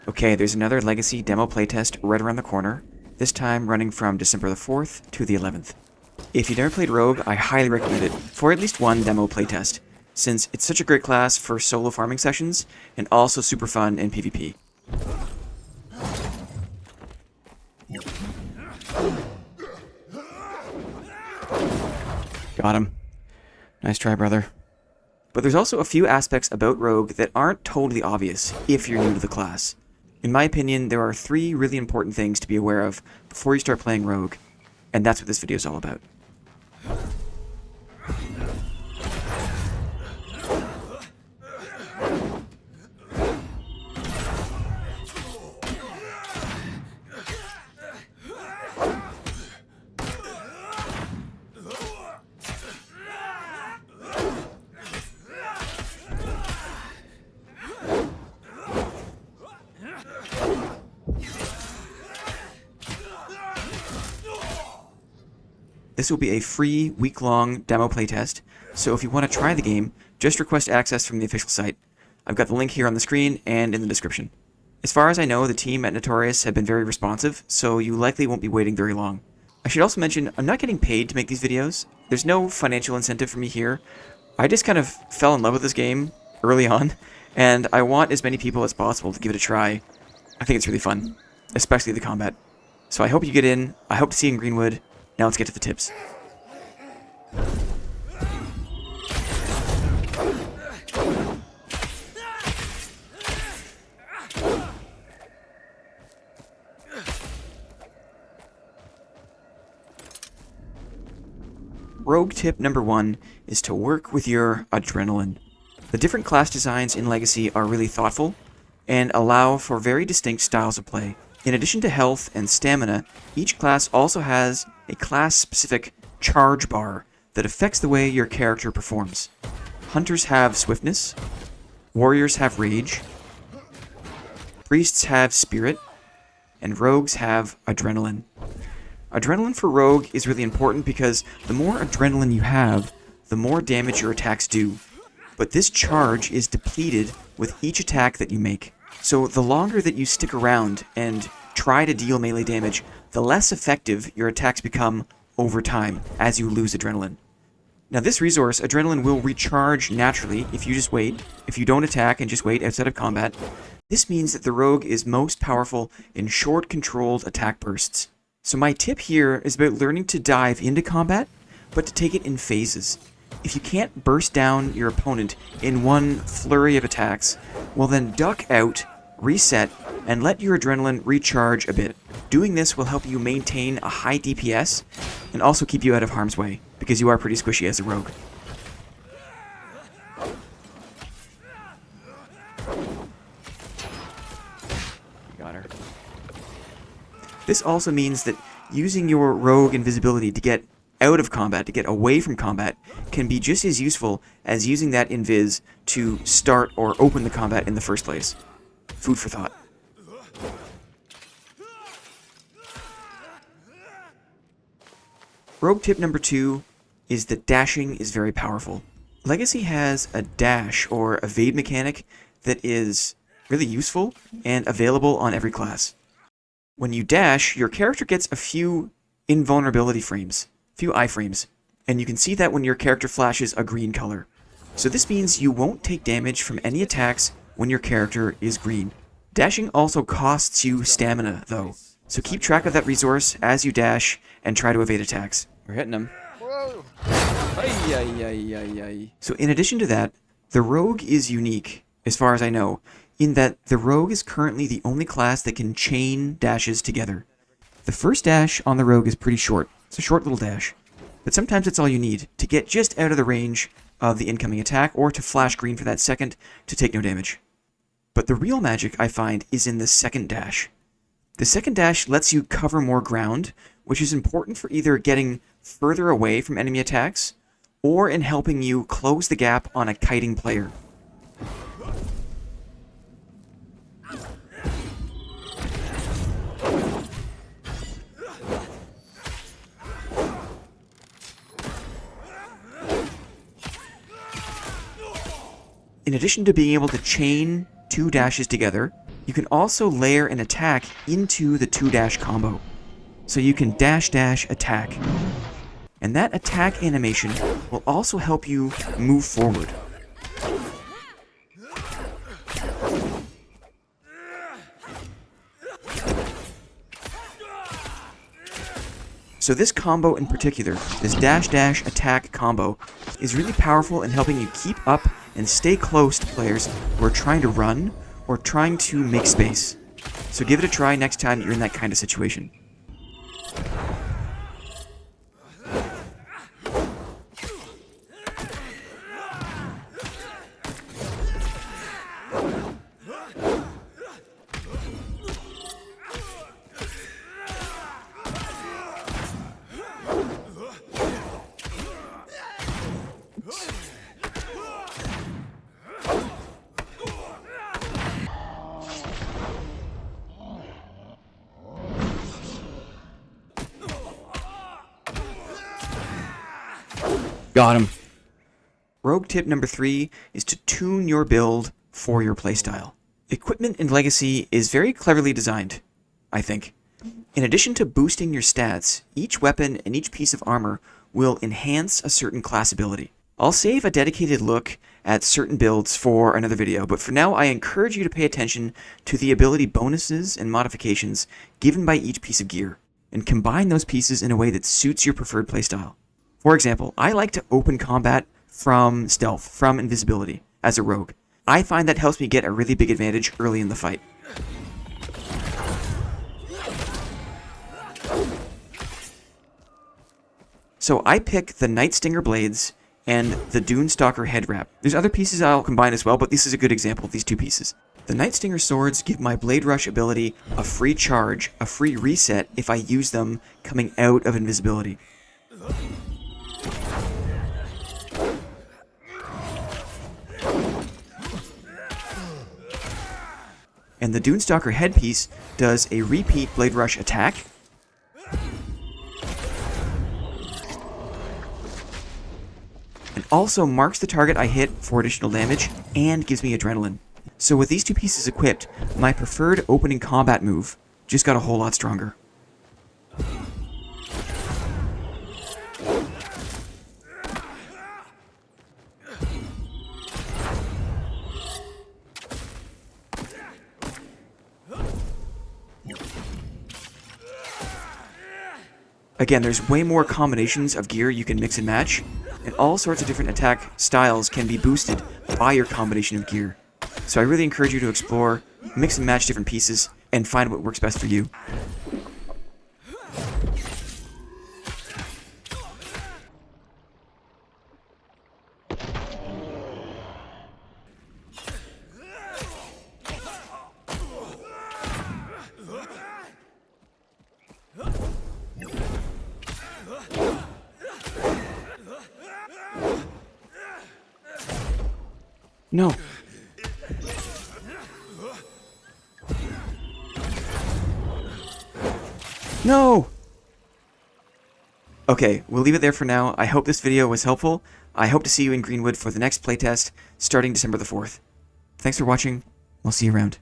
Okay, there's another Legacy demo playtest right around the corner, this time running from December the 4th to the 11th. If you've never played Rogue, I highly recommend it for at least one demo playtest, since it's such a great class for solo farming sessions and also super fun in PvP. Got him. Nice try, brother. But there's also a few aspects about Rogue that aren't totally obvious if you're new to the class. In my opinion, there are 3 really important things to be aware of before you start playing Rogue, and that's what this video is all about. This will be a free, week-long demo playtest, so if you want to try the game, just request access from the official site. I've got the link here on the screen and in the description. As far as I know, the team at Notorious have been very responsive, so you likely won't be waiting very long. I should also mention, I'm not getting paid to make these videos. There's no financial incentive for me here. I just kind of fell in love with this game early on, and I want as many people as possible to give it a try. I think it's really fun, especially the combat. So I hope you get in. I hope to see you in Greenwood. Now let's get to the tips. Rogue tip number 1 is to work with your adrenaline. The different class designs in Legacy are really thoughtful and allow for very distinct styles of play. In addition to health and stamina, each class also has a class-specific charge bar that affects the way your character performs. Hunters have swiftness, warriors have rage, priests have spirit, and rogues have adrenaline. Adrenaline for rogue is really important because the more adrenaline you have, the more damage your attacks do. But this charge is depleted with each attack that you make. So the longer that you stick around and try to deal melee damage, the less effective your attacks become over time as you lose adrenaline. Now this resource, adrenaline, will recharge naturally if you just wait, if you don't attack and just wait outside of combat. This means that the rogue is most powerful in short controlled attack bursts. So my tip here is about learning to dive into combat, but to take it in phases. If you can't burst down your opponent in one flurry of attacks, well then duck out, reset, and let your adrenaline recharge a bit. Doing this will help you maintain a high DPS and also keep you out of harm's way, because you are pretty squishy as a rogue. Got her. This also means that using your rogue invisibility to get out of combat, to get away from combat, can be just as useful as using that invis to start or open the combat in the first place. Food for thought. Rogue tip number 2 is that dashing is very powerful. Legacy has a dash or evade mechanic that is really useful and available on every class. When you dash, your character gets a few invulnerability frames, few iframes, and you can see that when your character flashes a green color. So this means you won't take damage from any attacks when your character is green. Dashing also costs you stamina, though, so keep track of that resource as you dash and try to evade attacks. We're hitting him. Whoa. So in addition to that, the rogue is unique, as far as I know, in that the rogue is currently the only class that can chain dashes together. The first dash on the rogue is pretty short. It's a short little dash, but sometimes it's all you need to get just out of the range of the incoming attack or to flash green for that second to take no damage. But the real magic, I find, is in the second dash. The second dash lets you cover more ground, which is important for either getting further away from enemy attacks or in helping you close the gap on a kiting player. In addition to being able to chain two dashes together, You can also layer an attack into the 2-dash combo. So you can dash attack. And that attack animation will also help you move forward. So this combo in particular, this dash attack combo, is really powerful in helping you keep up and stay close to players who are trying to run or trying to make space. So give it a try next time you're in that kind of situation. Got him. Rogue tip number 3 is to tune your build for your playstyle. Equipment in Legacy is very cleverly designed, I think. In addition to boosting your stats, each weapon and each piece of armor will enhance a certain class ability. I'll save a dedicated look at certain builds for another video, but for now I encourage you to pay attention to the ability bonuses and modifications given by each piece of gear, and combine those pieces in a way that suits your preferred playstyle. For example, I like to open combat from stealth, from invisibility, as a rogue. I find that helps me get a really big advantage early in the fight. So I pick the Night Stinger blades and the Dunestalker head wrap. There's other pieces I'll combine as well, but this is a good example of these two pieces. The Night Stinger swords give my Blade Rush ability a free charge, a free reset if I use them coming out of invisibility. And the Dunestalker headpiece does a repeat Blade Rush attack. And also marks the target I hit for additional damage and gives me adrenaline. So with these two pieces equipped, my preferred opening combat move just got a whole lot stronger. Again, there's way more combinations of gear you can mix and match, and all sorts of different attack styles can be boosted by your combination of gear. So I really encourage you to explore, mix and match different pieces, and find what works best for you. No. No! Okay, we'll leave it there for now. I hope this video was helpful. I hope to see you in Greenwood for the next playtest starting December the 4th. Thanks for watching. We'll see you around.